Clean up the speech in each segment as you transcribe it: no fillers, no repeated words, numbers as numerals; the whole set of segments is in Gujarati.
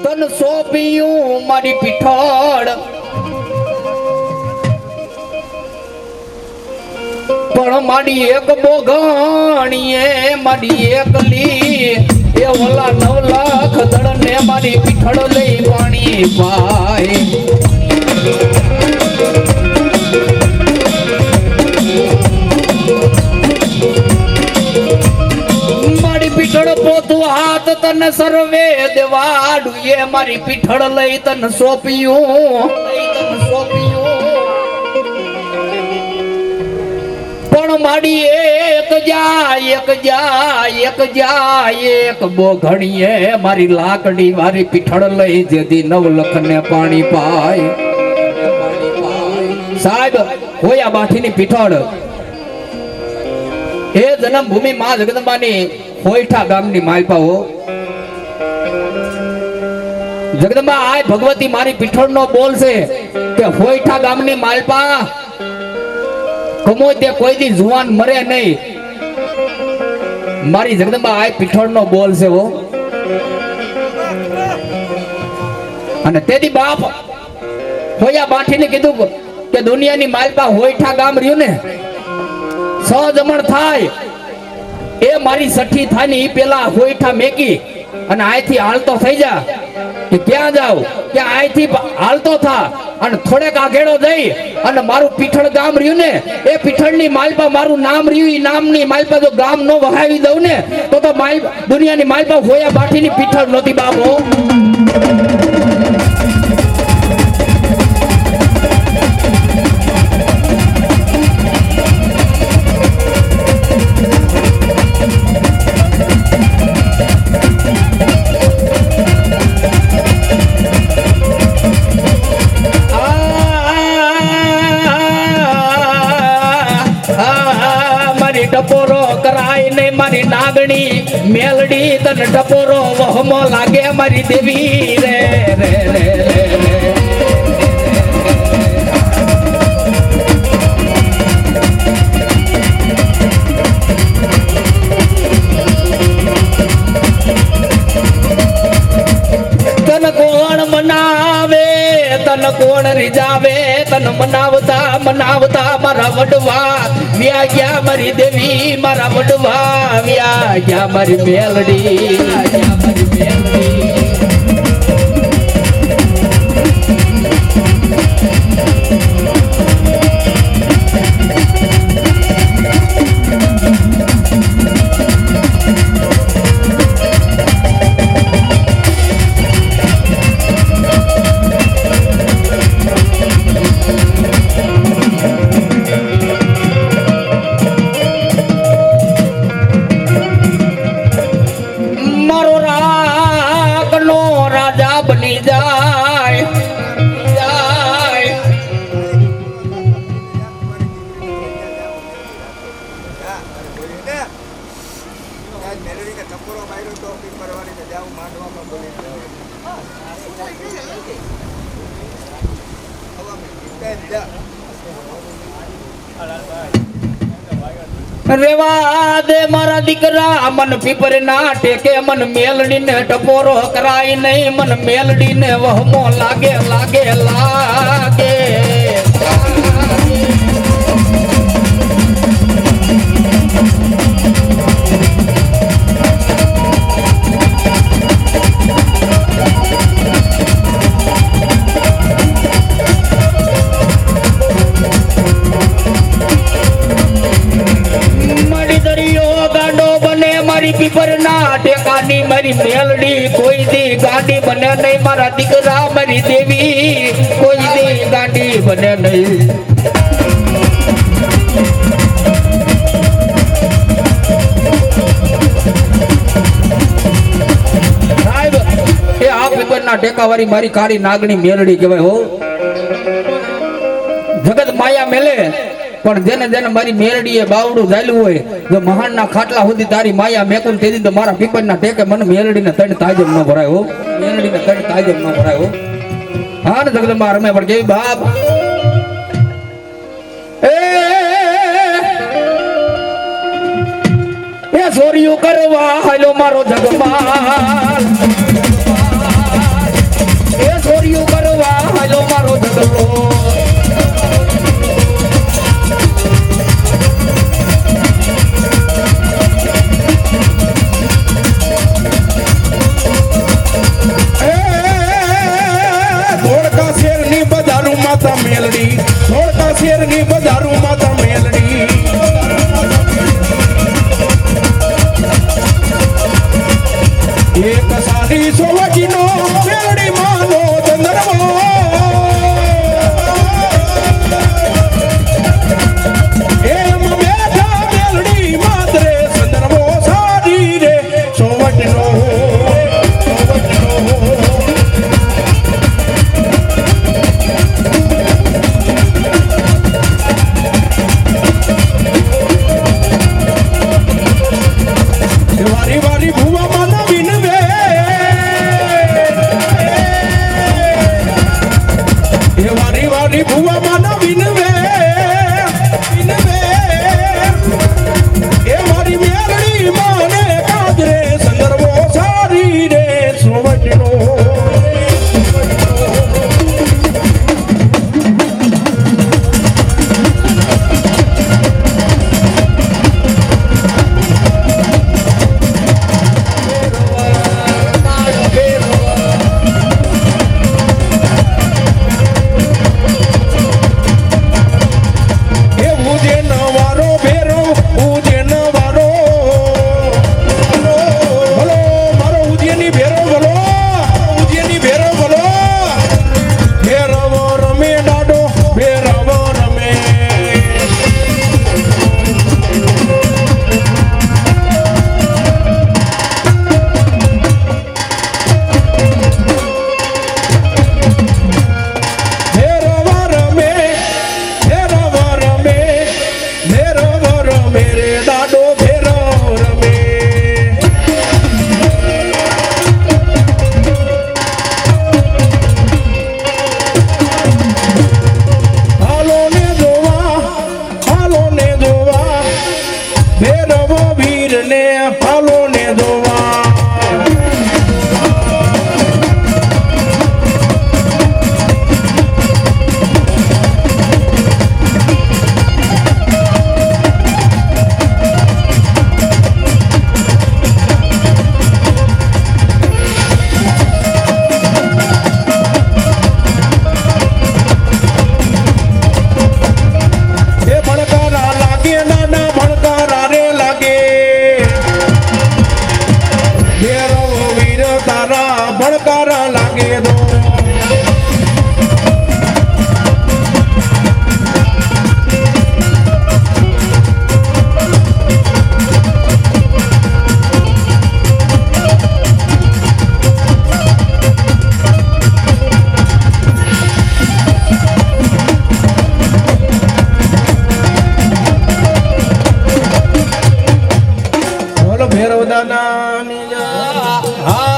તન સોંપ્યું મારી પીઠળ પણ મારી એક બોગણીએ મારી એકલી એ ઓલા 9 લાખ દળને મારી પીઠળ લઈ પાણી પાય મારી પીઠળ પોતું હાથ તને સર્વે દેવાડું એ મારી પીઠળ લઈ તને સોંપ્યું પણ માડી એક જાય એક બોઘણીએ મારી લાકડી મારી પીઠળ લઈ જેથી 9 લાખ ને પાણી પાય સાહેબ હોયા બાઠીની પીઠળ એ જન્મભૂમિ માં જગદંબાની હોયઠા ગામની માલપાઓ જગદંબા આય ભગવતી મારી પીઠળ નો બોલ છે કે હોયઠા ગામની માલપા કમો તે કોઈ દી જુવાન મરે નહીં મારી જગદંબા આય પીઠળ નો બોલ છે હો અને તેદી બાપ હોયા બાઠીને કીધું કે દુનિયાની માલપા હોયઠા ગામ રહ્યું ને સજમણ થાય એ મારી સઠ્ઠી થાય ને ઈ પેલા હોયઠા મેકી અને આયથી હાલતો થઈ જા કે ક્યાં જાવ કે આયથી હાલતો થા અને થોડેક આગેડો જઈ અને મારું પીઠળ ગામ રહ્યું ને એ પીઠળની માલપા મારું નામ રહ્યું ઈ નામની માલપા જો ગામ નો વહાવી દઉં ને તો માલ દુનિયાની માલપા હોયા બાઠીની પીઠળ નહોતી બાપો ટપોરો કરાય ને મારી નાગણી મેલડી તને ટપોરો વહમો લાગે મારી દેવી રે રે રે તન કોણ મનાવે તન કોણ રીજાવે તન મનાવતા મારા વડવા વ્યા ગયા મારી દેવી મારા વડવા વ્યા ગયા મારી મેલડી રેવા દે મારા દીકરા મન પીપર ના ટેકે મન મેલડી ને ટપોરો કરાય નહીં મન મેલડી ને વહમો લાગે લાગે લાગે પીપર ના ટેકાની મારી મેલડી કોઈ દી ગાડી બને નહીં મારા દીકરા મારી દેવી કોઈ દી ગાડી બને નહીં સાહેબ એ આ પીપર ના ટેકા વાળી મારી કાળી નાગણી મેલડી કહેવાય હો જગત માયા મેલે પણ જેને જેને મારી મેરડીએ બાવડું ઝાલ્યું હોય જો મહાન ના ખાટલા સુધી તારી માયા મેકું તેદી તો મારા પીપર ના ટેકે મને મેરડીને તણ તાજમ ન ભરાય હો મેરડીને તણ તાજમ ન ભરાય હો હા ને જગદંબા રમે પણ કેવી બાપ એ સોરિયું કરવા હાલો મારો જગમાલ શેરની બજારું માતા મેલડી એક સારી સોવજીનો મેલડી માનો ચંદ્રમો એમ બેઠા મેલડી માત્રે ચંદ્રમો સારી રે સોવજનો વારી વારી ભૂવા માના વિનવે એ વારી વારી ભૂવા માના વિનવે વિનવે એ મારી મેલડી માને કાદરે સંદર્ભો સારી રે સોવજનો ભણકારા લાગે દો બોલો ભૈરવ દાદાની જય.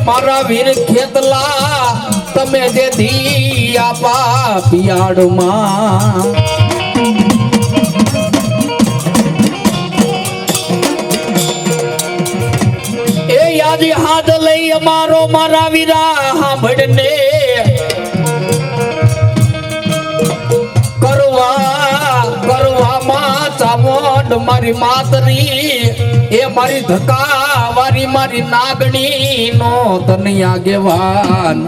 મારા વીર ખેતલા તમે જે દી આપા પિયાડમાં એ યાદી હાથ લઈ અમારો મારા વીરા સાંભળને કરવામાં ચામોડ મારી માતરી એ મારી ધક્કા વારી મારી નાગણી નો તને આગેવાન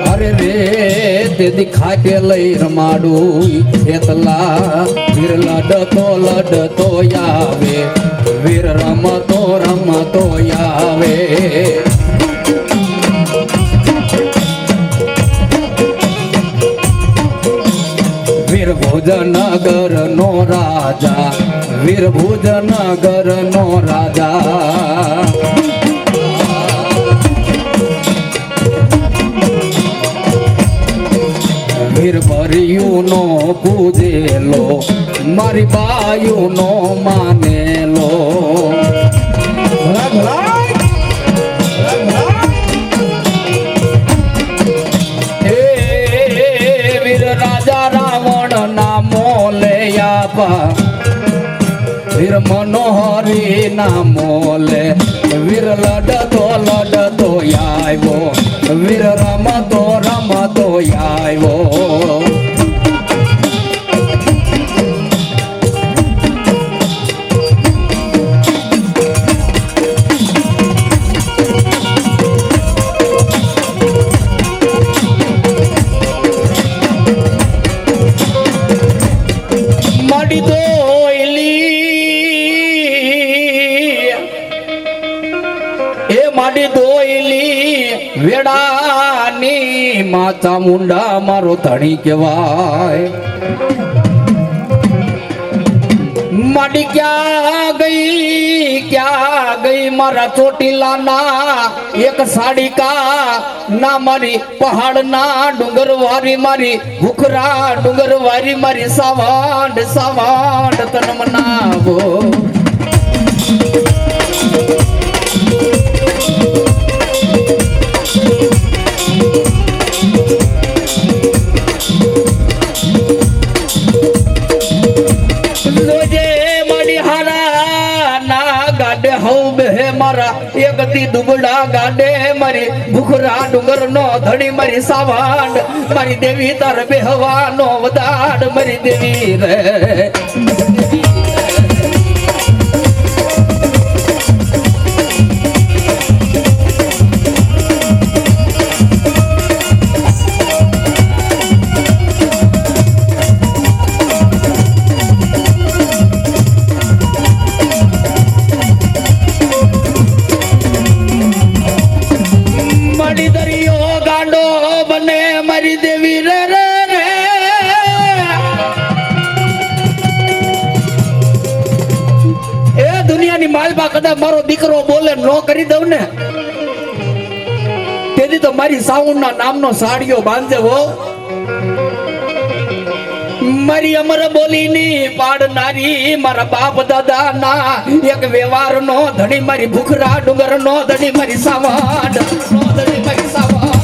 અરે રે તે દિખાટે લઈ રમાડું ખેતલા વીર લડતો આવે વીર રમતો આવે વીરભુજનગર નો રાજા વીરભુજનગર નો રાજા વીર ભર્યું નો પૂજેલો મારી બાયુ નો માનેલો વીર રાજા રાવણ નામો લે આપા વીર મનોહરી નામો લે વીર લડતો લડતો આવ્યો વીર રમતો રમતો આવ્યો માડી દોયલી વેડાની માતા મુંડા મારો ધણી કહેવાય માડી ક્યાં ગઈ મારા ચોટીલાના એક સાડીકા ના મારી પહાડના ડુંગર વારી મારી ભૂખરા ડુંગર વારી મારી સાવાંડ સાવાંડ તન મનાવો એક દી દુબળા ગાડે મારી ભૂખરા ડુંગર નો ધડી મારી સાવાંડ મારી દેવી તાર બેહવાનો વદાડ મારી દેવી રે માલબા કદાચ મારો દીકરો બોલે નો કરી દઉં ને તેથી તો મારી સાઉન્ડ ના નામનો સાડીઓ બાંધે હો મારી અમર બોલીની પાડનારી મારા બાપ દાદા ના એક વ્યવહાર નો ધણી મારી ભૂખરા ડુંગર નો ધણી મારી સાવાંડ નો ધણી મારી સાવાંડ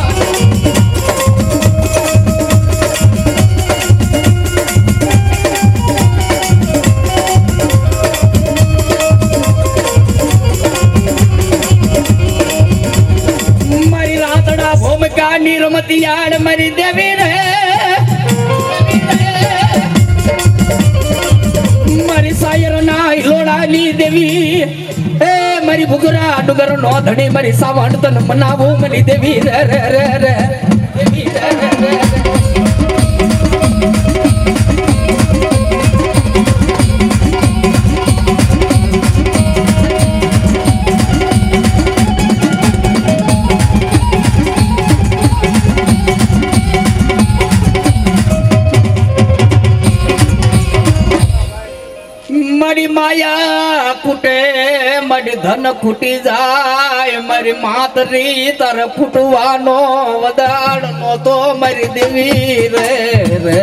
રમતી યાર મારી દેવી રે મારી સાયર ના લોડાની દેવી એ મારી ભૂગરા ડુંગર નો ધણી મારી સાવણ તન મનાવું મારી દેવી રે રે રે રે દેવી રે રે રે મારી માયા કૂટે મારી ધન ખૂટી જાય મારી માતરી તર ફૂટવાનો વદાડ નો તો મારી દેવી રે રે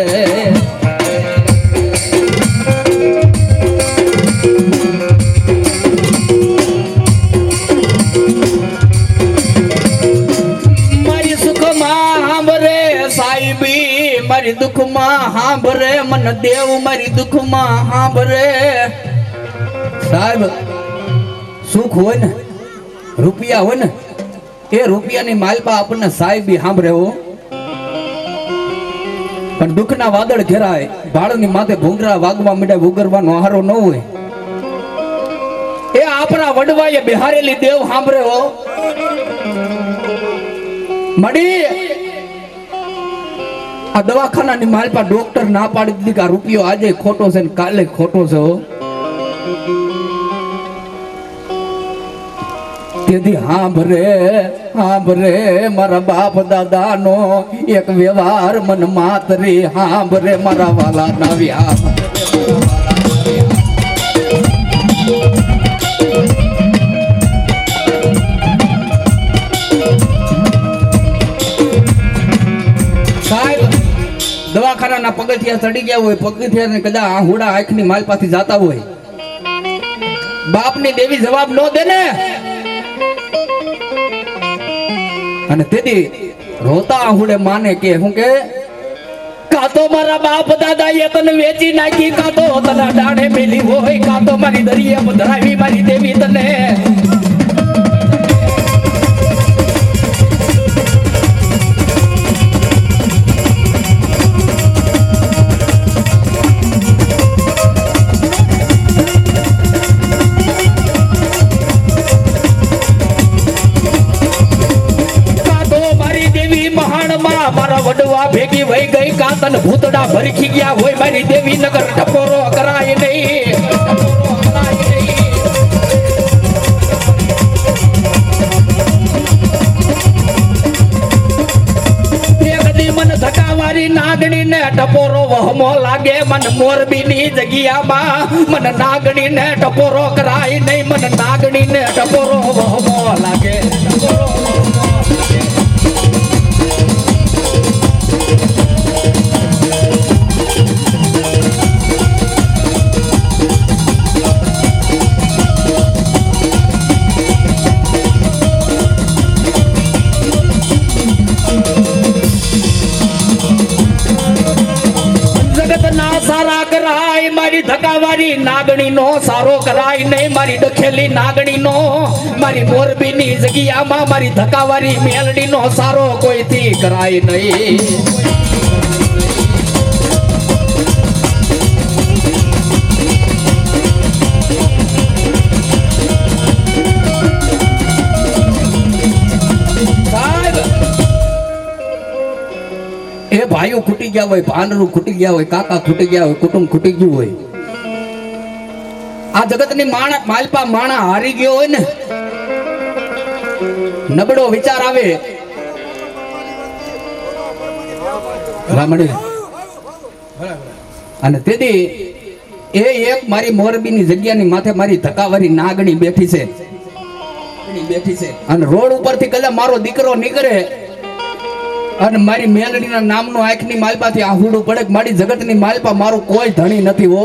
મારી સુખમાં સાંભરે સાહેબી મારી દુઃખમાં સાંભરે મન દેવ મારી દુઃખમાં સાંભરે સાહેબ સુખ હોય ને રૂપિયા હોય ને એ રૂપિયાની માલપા આપણને સાહેબી સાંભળે હો પણ દુઃખના વાદળ ઘેરાય ભાડની માથે ભૂંગરા વાગવા માંડે ઉગરવાનો આહારો ન હોય એ આપણા વડવાએ બિહારેલી દેવ સાંભળે હો મડી આ દવાખાનાની માલપા ડોક્ટર ના પાડી દીધી કે આ રૂપિયો આજે ખોટો છે ને કાલે ખોટો છે હો તેથી હા ભરે મારા બાપ દાદા નો એક વ્યવહાર મન માતરી હા ભરે મારા વાલા નવ્યા સાહેબ દવાખાના પગથિયા ચડી ગયા હોય પગથિયા ને કદાચ આ હુડા આંખની માલપાથી જાતા હોય બાપની દેવી જવાબ ન દે ને અને તેથી રોતા આહુડે માને કે હું કે કા તો મારા બાપ દાદા એ તને વેચી નાખી કા તો તને ડાઢે મેલી હોય કા તો મારી દરિયા પધરાવી મારી દેવી તને તન ભૂતડા ભરખી ગયા હોય મારી દેવી નગર ટપોરો કરાય નહીં ટપોરો કરાય નહીં મન ધકાવારી નાગણી ને ટપોરો વહમો લાગે મન મોરબી ની જગ્યામાં મન નાગણી ને ટપોરો કરાય નહીં મન નાગણી ને ટપોરો વહમો લાગે ટપોરો વહમો લાગે મારી ધકાવારી નાગણી નો સારો કરાય નહીં મારી દખેલી નાગણી નો મારી મોરબી ની જગ્યામાં મારી ધકાવારી મેલડી નો સારો કોઈથી કરાય નહીં એ ભાઈઓ ખૂટી ગયા હોય ભાનરું ખૂટી ગયા હોય કાકા ખૂટી ગયા હોય કુટુંબ ખૂટી ગયું હોય આ જગતની માલપા માણા હારી ગયો હોય ને નબળો વિચાર આવે અને તેથી એ એક મારી મોરબીની જગ્યાની માથે મારી ધકાવારી નાગણી બેઠી છે અને રોડ ઉપરથી કદાચ મારો દીકરો નીકળે અને મારી મેલડીના નામનો આંખની માલપાથી આહુડું પડે મારી જગતની માલપા મારું કોઈ ધણી નથી હો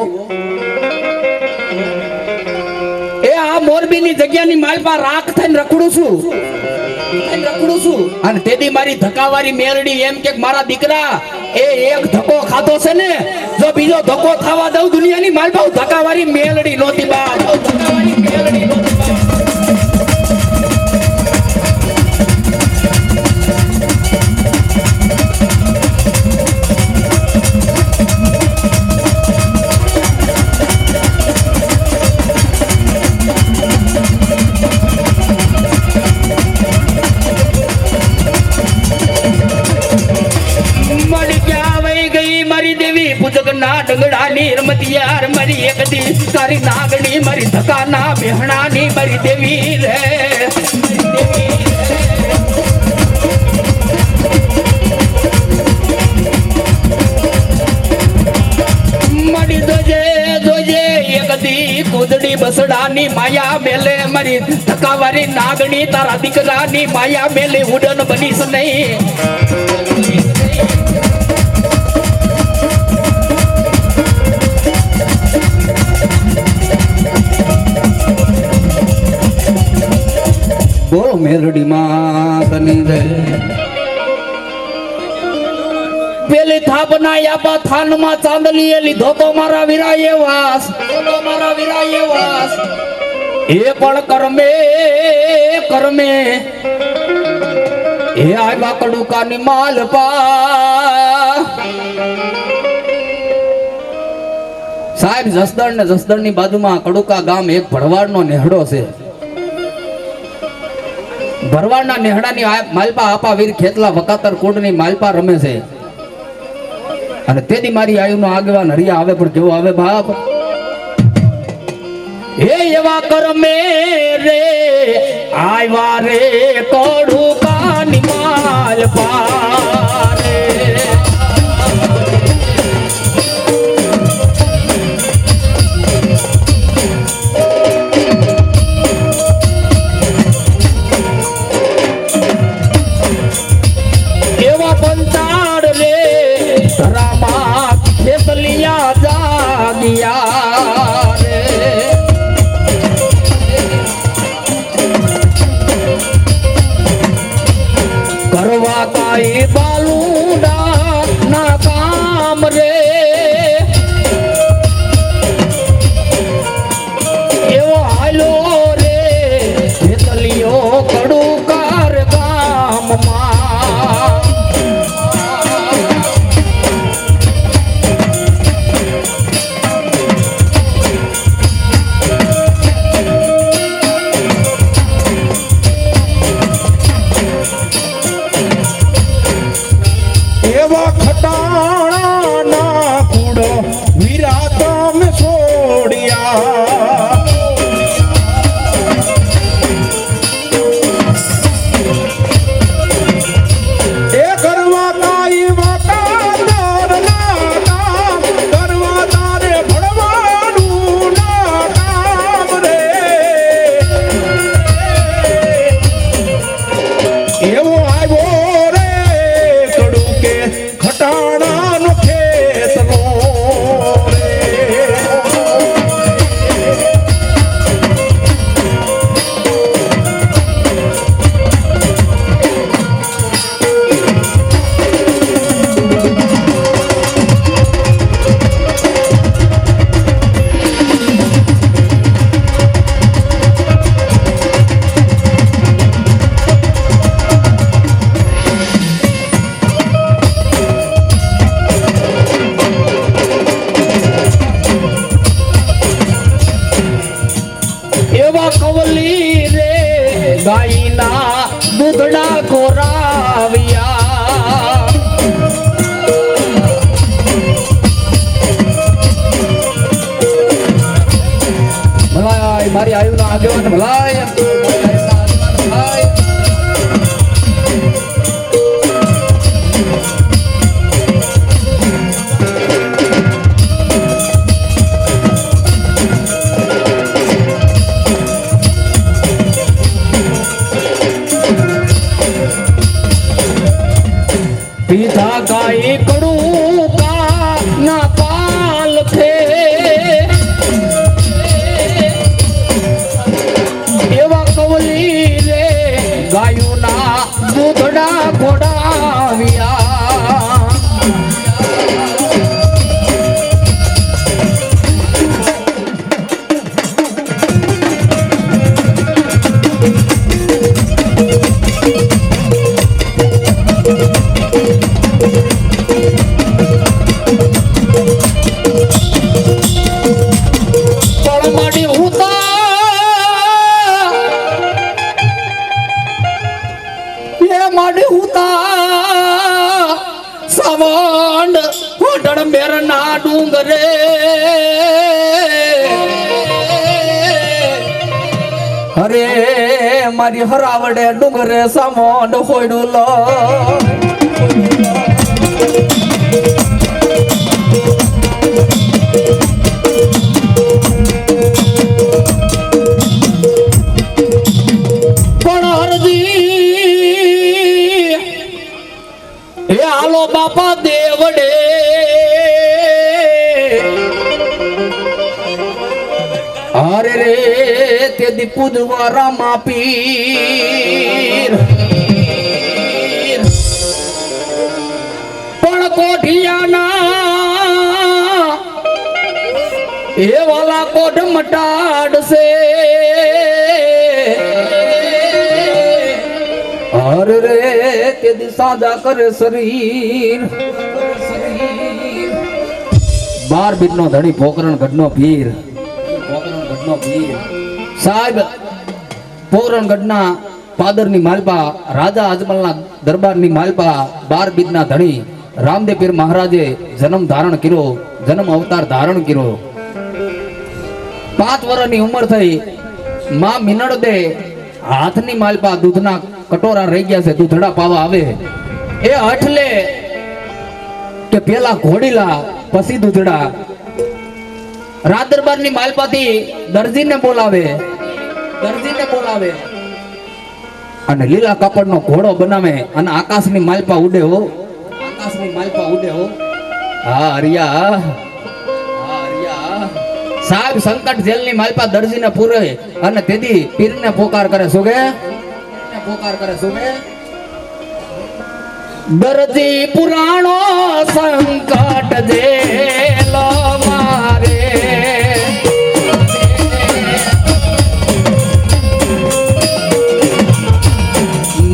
એ આ મોરબીની જગ્યાની માલપા રાખ થઈને રખડું છું અને તેથી મારી ધકાવારી મેલડી એમ કે મારા દીકરા એ એક ધક્કો ખાધો છે ને જો બીજો ધક્કો થવા દઉં દુનિયાની માલપા ધકાવારી મેલડી નહોતી બા ધકાવારી મેલડી નહોતી ડંગડાની રમતિયાર મારી એક દી તારી નાગણી મારી ધકાના બેહણાની મારી દેવી રે મારી જોજે એક દી કુદડી બસડાની માયા મેલે મારી ધકાવારી નાગણી તારા દીકરાની માયા મેલે ઉડન બનીશ નહીં બોલો મેલડી માતની જય પેલી થાપના યાપા થાનમાં ચાંદલીએ લીધો તો મારા વિરાય વાસ બોલો મારા વિરાય વાસ એ પણ કર્મે એ આવ્યા કડુકાની માલપા સાહેબ જસદણ ની બાજુમાં કડુકા ગામ એક ભરવાડનો નેહડો છે ભરવાડના નેહડાની માલપા આપા વીર ખેતલા વકાતર કોડની માલપા રમે છે અને તેથી મારી આયુનો આગેવાન હરિયા આવે પણ કેવો આવે બાપ હે એવા કરમે રે આવ્યા રે કોડુકાની માલપા રે કરવા કાઈ કવલી રે ગાયના દૂધડા કોરાવ્યા ભલાય મારી આયુના આગેવાન ભલાય पीता गाय कड़ू का ना पाल थे एवा कवली रे गायू ना दूधड़ा घोड़ाव्या સવંડ હોટળ મેરના ડુંગરે અરે મારી હરાવડે ડુંગરે સવંડ હોયડું લો હાલો બાપા દેવડે અરે રે તે દીપુ દ્વારા માપીર પણ કોઠિયાના એ વાલા કોઠ મટાડશે અરે રે તે સાદા કરે શરીર 12 બીટનો ધણી પોકરણ ગઢનો પીર સાહેબ પોકરણ ગઢના પાદરની માલપા રાજા અજમલના દરબારની માલપા 12 બીટના ધણી રામદેવ પીર મહારાજે જન્મ ધારણ કર્યો જન્મ અવતાર ધારણ કર્યો 5 વર્ષની ઉંમર થઈ માં મિનળ દે હાથની માલપા દૂધના કટોરા રહી ગયા છે દૂધડા પાવા આવે એ હઠલે કે પેલા ઘોડીલા પછી દૂધડા રાત દરબારની માલપાથી દરજીને બોલાવે અને લીલા કાપડનો ઘોડો બનાવે અને આકાશની માલપા ઉડે હો હા હરિયા સાહેબ સંકટ જેલની માલપા દરજીને પૂરે અને તેદી પીરને પોકાર કરે શું કે દરજી પુરાણો સંકટ જેલ મારે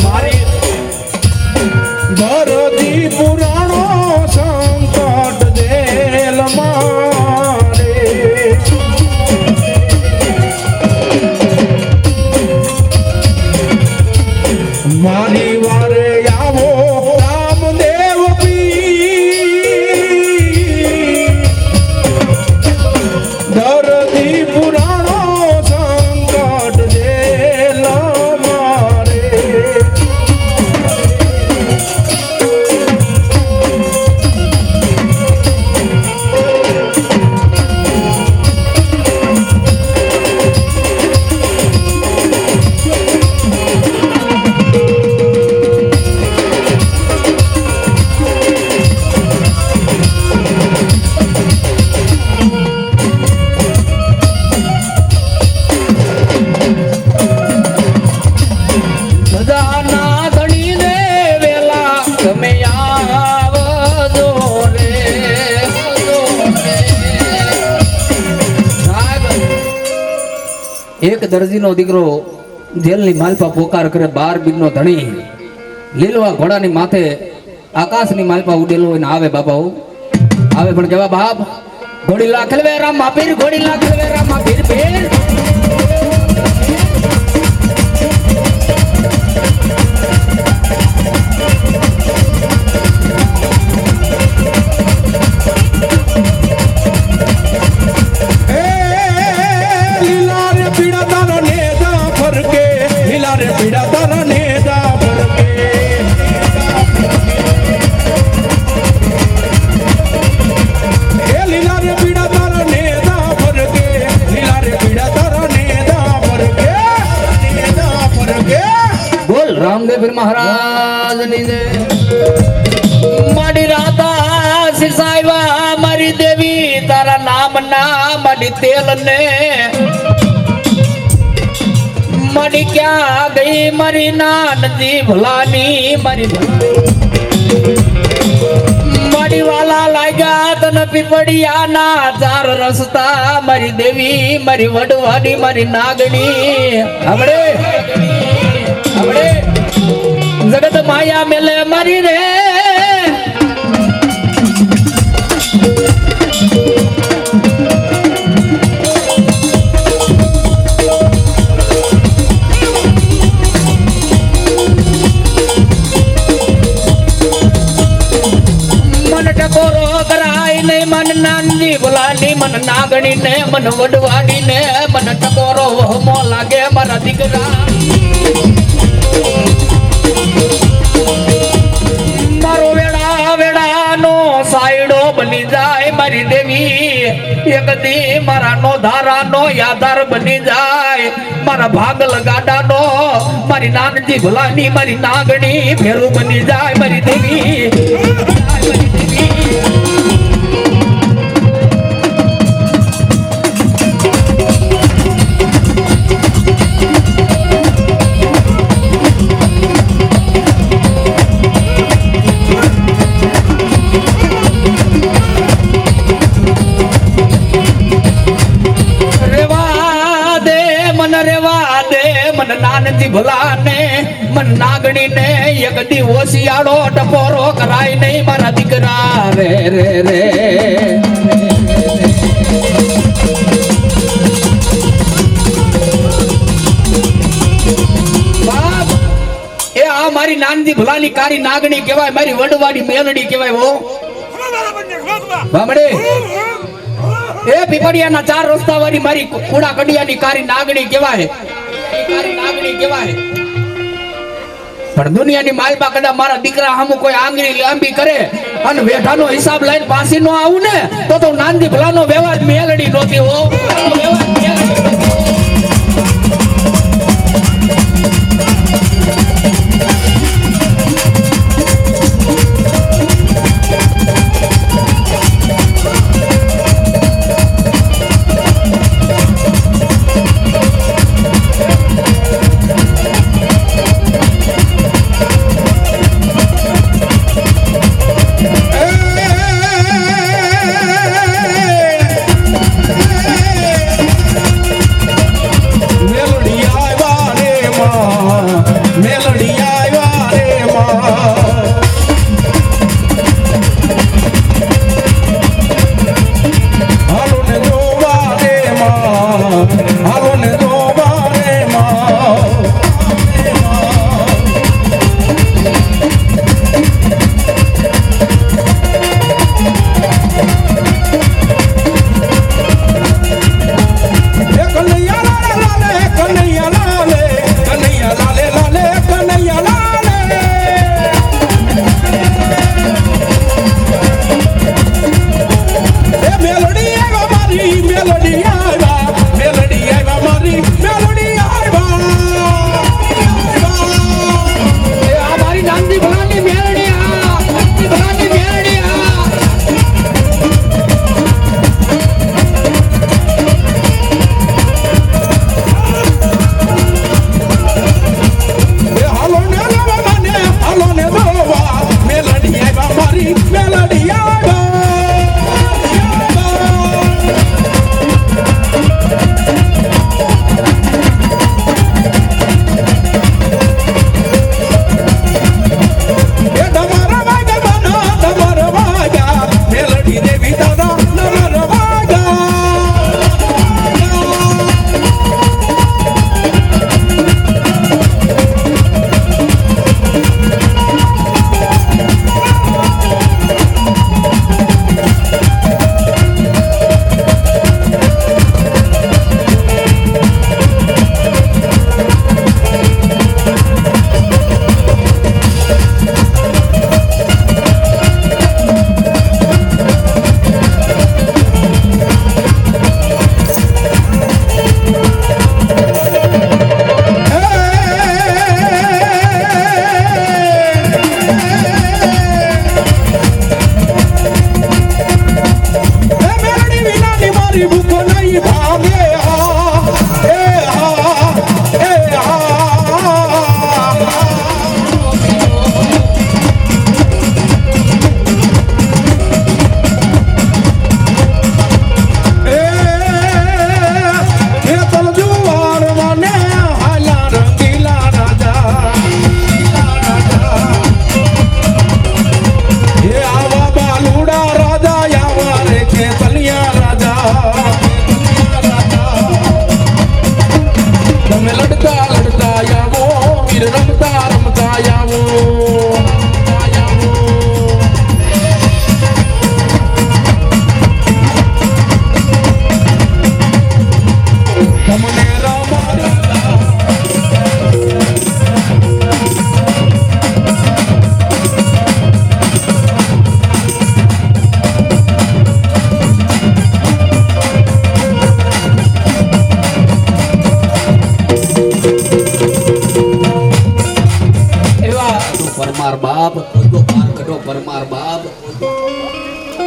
મારી દરજી પુરાણો સંકટ જેલ મારે મારી વારે આવો રામદેવ પીર દરદી પુરાણો સંકટ જેલ મારે એક દરજીનો દીકરો જેલની માલપા પોકાર કરે 12 બીજનો ધણી લીલવા ઘોડાની માથે આકાશની માલપા ઉડેલો હોય ને આવે બાપા આવે પણ કેવા બાપ ઘોડી લાખલવે રામ માપીર ઘોડી લાખલવે રામ માપીર પીર ફિર મહારાજની જય મારી રાધા સિસાઈવા મારી દેવી તારા નામ ના મારી તેલ ને મારી ક્યાં ગઈ મારી નાનજી ભલાની મારી મારી વાલા લાગ્યા તને પીપળિયા ના ચાર રસ્તા મારી દેવી મારી વડવાડી મારી નાગણી આપણે જગત માયા મેલે મારી રે મન નાનજી ભલાની મન નાગણી ને મન વડવાડી ને મન ટકોરો વહમો લાગે મારા દીકરા મારો વેળા વેળાનો સાયડો બની જાય મારી દેવી એક દી મારા નો ધારાનો યાદાર બની જાય મારા ભાગલ ગાડાનો મારી નાનજી ભલાની મારી નાગણી ફેરું બની જાય મારી દેવી નાનજી ભલાને મન નાગણી ને એક દી ઓશિયાળો ટપોરો કરાય નહીં મારા દીકરા રે રે રે બાપ એ આ મારી નાનજી ભલાની કારી નાગણી કહેવાય મારી વડવાડી મેલડી કહેવાય હો બામડે એ પીપળિયાના ચાર રસ્તા વાળી મારી કુડા કડિયાની કારી નાગણી કહેવાય પણ દુનિયાની માલબા કદા મારા દીકરા સામુ કોઈ આંગળી લાંબી કરે અને વેઠાનો હિસાબ લઈને પાછી નો આવું ને તો નાનજી ભલાનો વ્યવહાર મેલડી નહોતી હો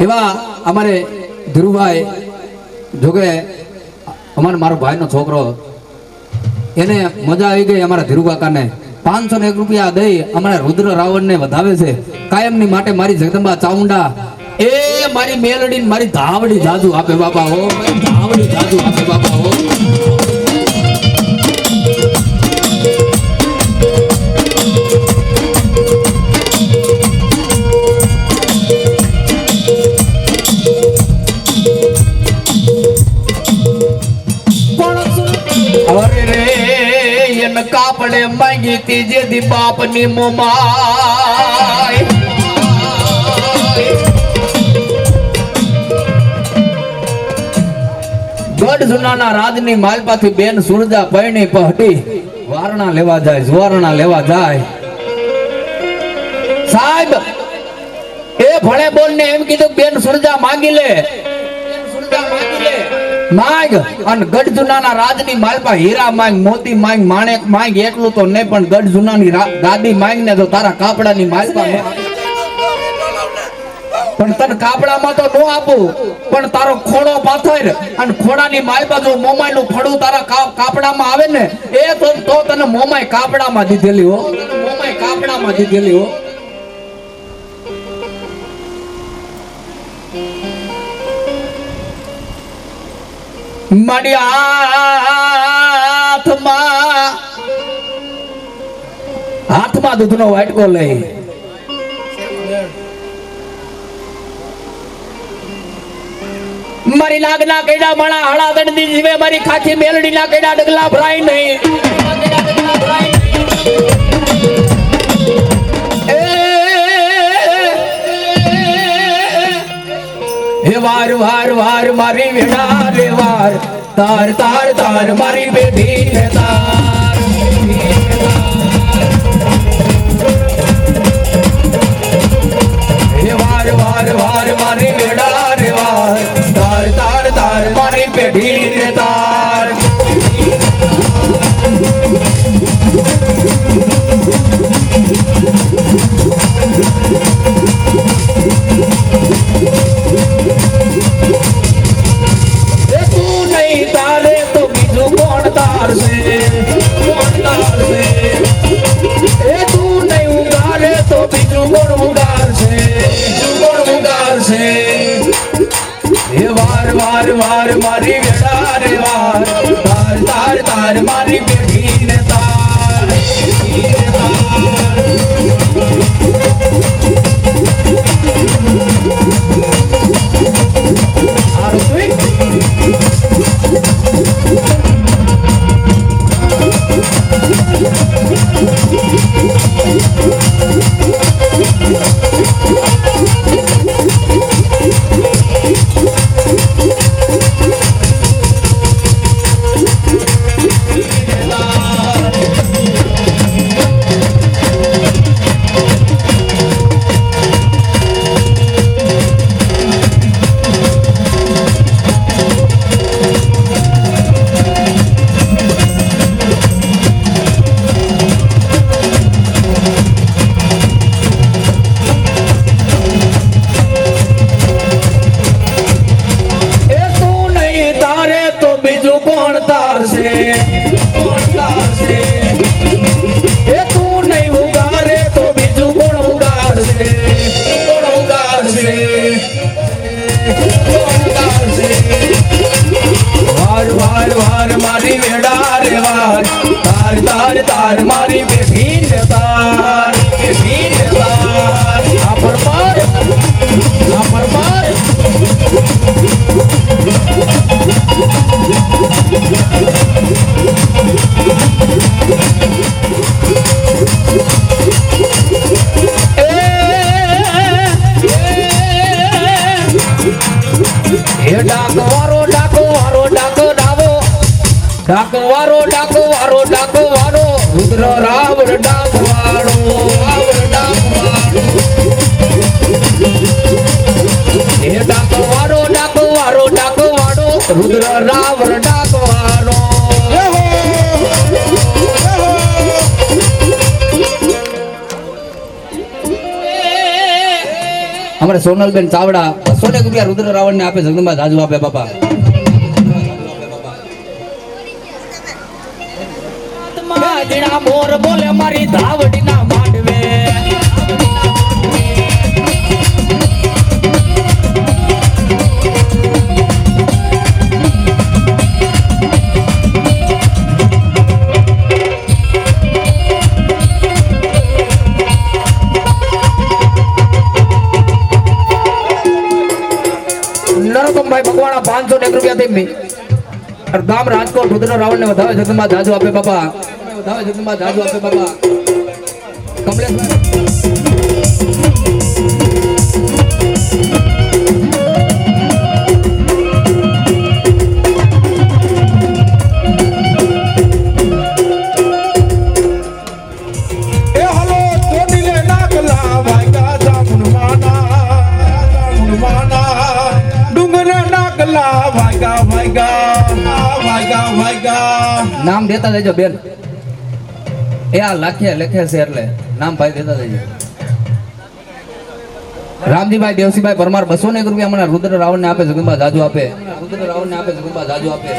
એવા અમારે ધીરુભાઈ જોકે અમારે મારો ભાઈનો છોકરો એને મજા આવી ગઈ અમારા ધીરુ કાકાને 501 રૂપિયા દઈ અમારા રુદ્ર રાવણને વધાવે છે કાયમની માટે મારી જગદંબા ચામુંડા એ મારી મેલડી મારી ધાવડી જાદુ આપે બાપા હો મારી ધાવડી જાદુ આપે બાપા હો અરે રે એન કાપડે માંગી તી જેથી બાપની મોમાય ગઢ જુનાના રાજની માલપાથી બેન સુરજા પૈણી પહટી વારણા લેવા જાય જવારણા લેવા જાય સાહેબ એ ભણે બોલને એમ કીધું બેન સુરજા માંગી લે માંગ અને ગઢ જુનાના રાજની માલપા હીરા માંગ મોતી માંગ માણેક માંગ એટલું તો નહીં પણ ગઢ જુનાની ગાદી માંગ ને તો તારા કાપડાની માલપા પણ તને કાપડામાં તો નો આપું પણ તારો ખોડો પાથર અને ખોડાની માલપા જો મોમાઈ નું ફળું તારા કાપડામાં આવે ને એ તો તને મોમાઈ કાપડામાં દીધેલી હો મોમાઈ કાપડામાં દીધેલી હો મારી હાથમાં દૂધનો વાટકો લઈ મારી નાગના કઈડા માણા હળા દડદી જીવે મારી ખાખી મેલડીના કઈડા ડગલા ભરાય નહીં હે વાર વાર વાર મારી વેડા રે વાર તાર તાર તાર મારી બેટી હે તાર હે વાર વાર વાર મારી વેડા રે વાર તાર તાર તાર મારી બેટી હે તાર વાર વાર મારી વેડા રે વાર તાર તાર તાર મારી બેટી ને તાર મારી વેડા રે વાર તાર તાર તાર મારી બેટી ને તાર બેટી ને તાર આ પરમાર એ ડાકો વારો ડાકો વારો રુદ્ર રાવણ ડાકવાળો એ ડાકો વારો રુદ્ર રાવણ ડાકવાળો અમારે સોનલબેન ચાવડા 100 રૂપિયા રુદ્ર રાવણ ને આપે, જગદંબા જાજુ આપે બાપા. માદડા મોર બોલે મારી ધાવડીના માંડવે, નરોત્તમભાઈ ભગવાના 501 રૂપિયા થી ગામ રાજકોટ રુદ્ર રાવણ ને વધાવે, જગદંબા જાજુ આપે બાપા. વધાવે જગદંબા જાજુ આપે બાપા. એ હલો ચોટીલે નાગલા વાગ્યા જામુનવાના, ડુંગરે નાગલા વાગ્યા નામ દેતા જજો બેન. એ આ લખે છે એટલે નામ ભાઈ દેતા જજો. રામજીભાઈ દેવસીભાઈ પરમાર 201 રૂપિયા મને રુદ્ર રાવણ ને આપે, જગદંબા જાજુ આપે. રુદ્ર રાવણ ને આપે, જગદંબા જાજુ આપે.